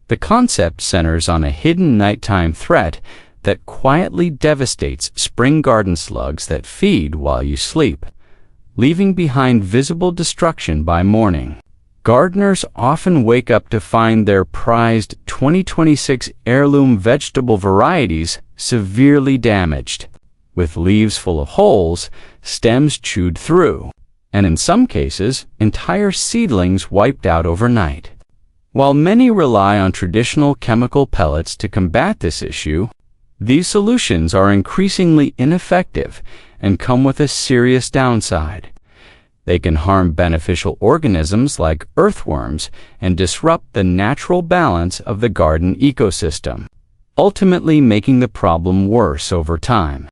The concept centers on a hidden nighttime threat that quietly devastates spring garden slugs that feed while you sleep, leaving behind visible destruction by morning. Gardeners often wake up to find their prized 2026 heirloom vegetable varieties severely damaged, with leaves full of holes, stems chewed through, and in some cases, entire seedlings wiped out overnight. While many rely on traditional chemical pellets to combat this issue, these solutions are increasingly ineffective and come with a serious downside. They can harm beneficial organisms like earthworms and disrupt the natural balance of the garden ecosystem, ultimately making the problem worse over time.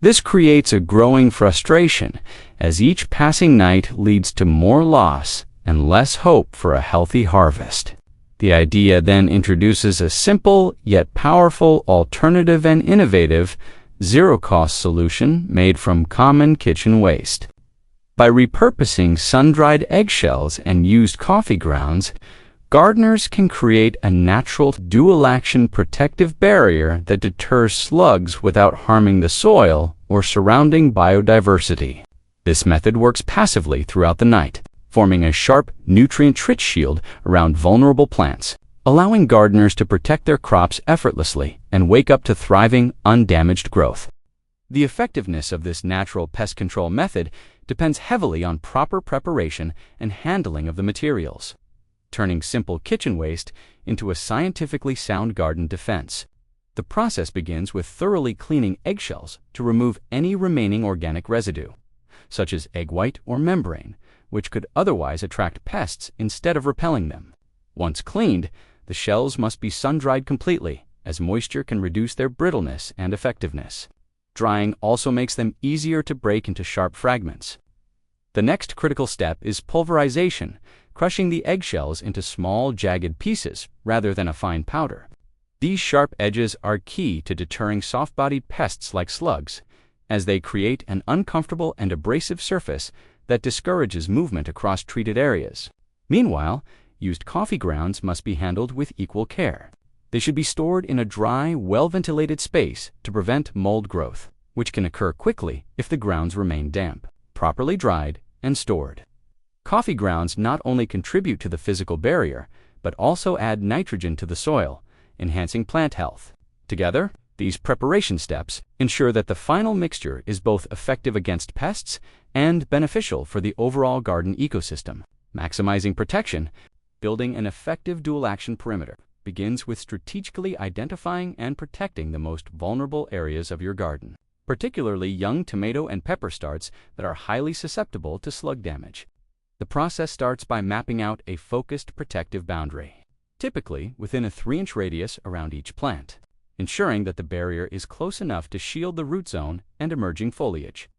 This creates a growing frustration as each passing night leads to more loss and less hope for a healthy harvest. The idea then introduces a simple yet powerful alternative and innovative, zero-cost solution made from common kitchen waste. By repurposing sun-dried eggshells and used coffee grounds, gardeners can create a natural dual-action protective barrier that deters slugs without harming the soil or surrounding biodiversity. This method works passively throughout the night, forming a sharp, nutrient-rich shield around vulnerable plants, allowing gardeners to protect their crops effortlessly and wake up to thriving, undamaged growth. The effectiveness of this natural pest control method depends heavily on proper preparation and handling of the materials, turning simple kitchen waste into a scientifically sound garden defense. The process begins with thoroughly cleaning eggshells to remove any remaining organic residue, such as egg white or membrane, which could otherwise attract pests instead of repelling them. Once cleaned, the shells must be sun-dried completely, as moisture can reduce their brittleness and effectiveness. Drying also makes them easier to break into sharp fragments. The next critical step is pulverization, crushing the eggshells into small, jagged pieces rather than a fine powder. These sharp edges are key to deterring soft-bodied pests like slugs, as they create an uncomfortable and abrasive surface that discourages movement across treated areas. Meanwhile, used coffee grounds must be handled with equal care. They should be stored in a dry, well-ventilated space to prevent mold growth, which can occur quickly if the grounds remain damp, properly dried, and stored. Coffee grounds not only contribute to the physical barrier, but also add nitrogen to the soil, enhancing plant health. Together, these preparation steps ensure that the final mixture is both effective against pests and beneficial for the overall garden ecosystem. Maximizing protection, building an effective dual-action perimeter, begins with strategically identifying and protecting the most vulnerable areas of your garden, particularly young tomato and pepper starts that are highly susceptible to slug damage. The process starts by mapping out a focused protective boundary, typically within a 3-inch radius around each plant, ensuring that the barrier is close enough to shield the root zone and emerging foliage.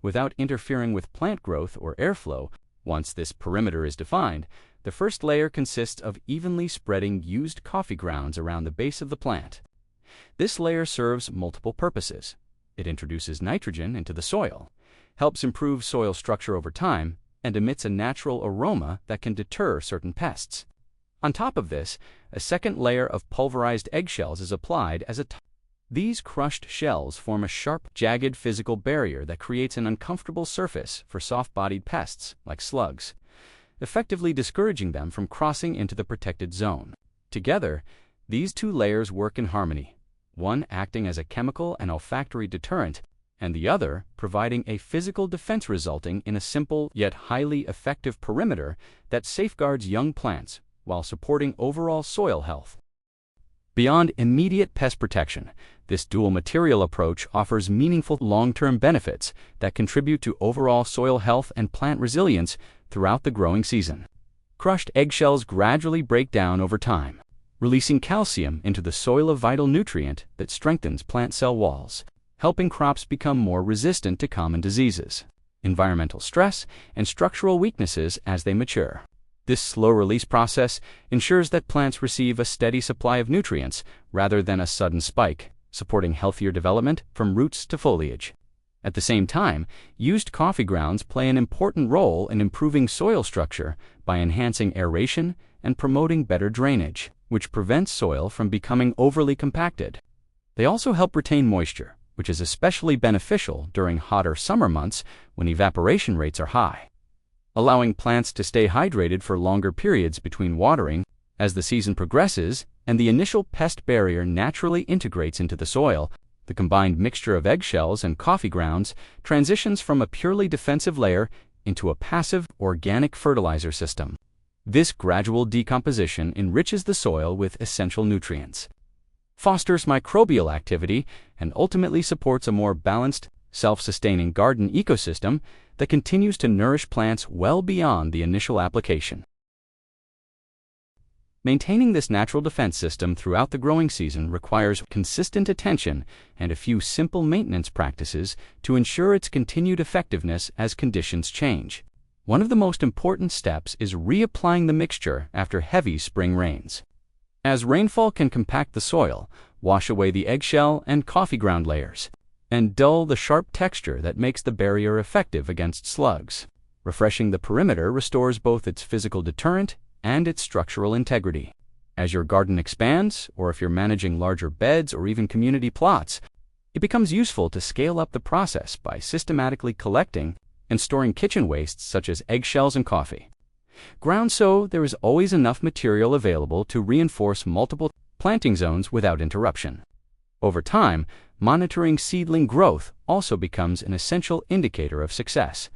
Without interfering with plant growth or airflow, once this perimeter is defined, the first layer consists of evenly spreading used coffee grounds around the base of the plant. This layer serves multiple purposes. It introduces nitrogen into the soil, helps improve soil structure over time, and emits a natural aroma that can deter certain pests. On top of this, a second layer of pulverized eggshells is applied as a top. These crushed shells form a sharp, jagged physical barrier that creates an uncomfortable surface for soft-bodied pests like slugs, effectively discouraging them from crossing into the protected zone. Together, these two layers work in harmony, one acting as a chemical and olfactory deterrent, and the other providing a physical defense, resulting in a simple yet highly effective perimeter that safeguards young plants while supporting overall soil health. Beyond immediate pest protection, this dual material approach offers meaningful long-term benefits that contribute to overall soil health and plant resilience throughout the growing season. Crushed eggshells gradually break down over time, releasing calcium into the soil, a vital nutrient that strengthens plant cell walls, helping crops become more resistant to common diseases, environmental stress, and structural weaknesses as they mature. This slow-release process ensures that plants receive a steady supply of nutrients rather than a sudden spike, supporting healthier development from roots to foliage. At the same time, used coffee grounds play an important role in improving soil structure by enhancing aeration and promoting better drainage, which prevents soil from becoming overly compacted. They also help retain moisture, which is especially beneficial during hotter summer months when evaporation rates are high. Allowing plants to stay hydrated for longer periods between watering as the season progresses and the initial pest barrier naturally integrates into the soil, the combined mixture of eggshells and coffee grounds transitions from a purely defensive layer into a passive organic fertilizer system. This gradual decomposition enriches the soil with essential nutrients, fosters microbial activity, and ultimately supports a more balanced, self-sustaining garden ecosystem that continues to nourish plants well beyond the initial application. Maintaining this natural defense system throughout the growing season requires consistent attention and a few simple maintenance practices to ensure its continued effectiveness as conditions change. One of the most important steps is reapplying the mixture after heavy spring rains. As rainfall can compact the soil, wash away the eggshell and coffee ground layers, and dull the sharp texture that makes the barrier effective against slugs. Refreshing the perimeter restores both its physical deterrent and its structural integrity. As your garden expands, or if you're managing larger beds or even community plots, it becomes useful to scale up the process by systematically collecting and storing kitchen wastes such as eggshells and coffee grounds so there is always enough material available to reinforce multiple planting zones without interruption. Over time, monitoring seedling growth also becomes an essential indicator of success.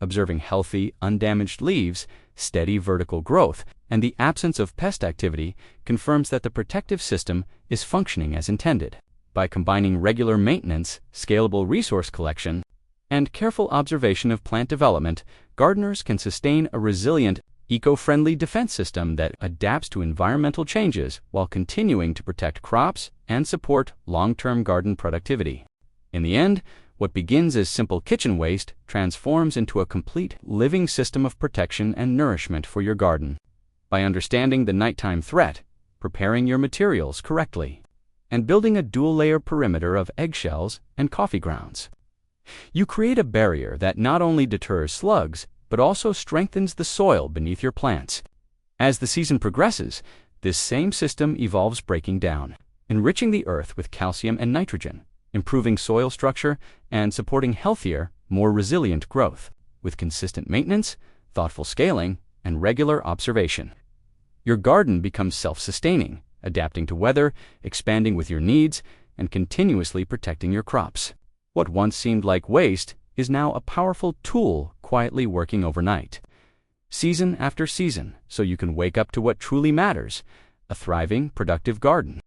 Observing healthy, undamaged leaves, steady vertical growth, and the absence of pest activity confirms that the protective system is functioning as intended. By combining regular maintenance, scalable resource collection, and careful observation of plant development, gardeners can sustain a resilient, eco-friendly defense system that adapts to environmental changes while continuing to protect crops and support long-term garden productivity. In the end, what begins as simple kitchen waste transforms into a complete living system of protection and nourishment for your garden. By understanding the nighttime threat, preparing your materials correctly, and building a dual-layer perimeter of eggshells and coffee grounds, you create a barrier that not only deters slugs, but also strengthens the soil beneath your plants. As the season progresses, this same system evolves, breaking down, enriching the earth with calcium and nitrogen, improving soil structure, and supporting healthier, more resilient growth. With consistent maintenance, thoughtful scaling, and regular observation, your garden becomes self-sustaining, adapting to weather, expanding with your needs, and continuously protecting your crops. What once seemed like waste is now a powerful tool quietly working overnight, season after season, so you can wake up to what truly matters: a thriving, productive garden.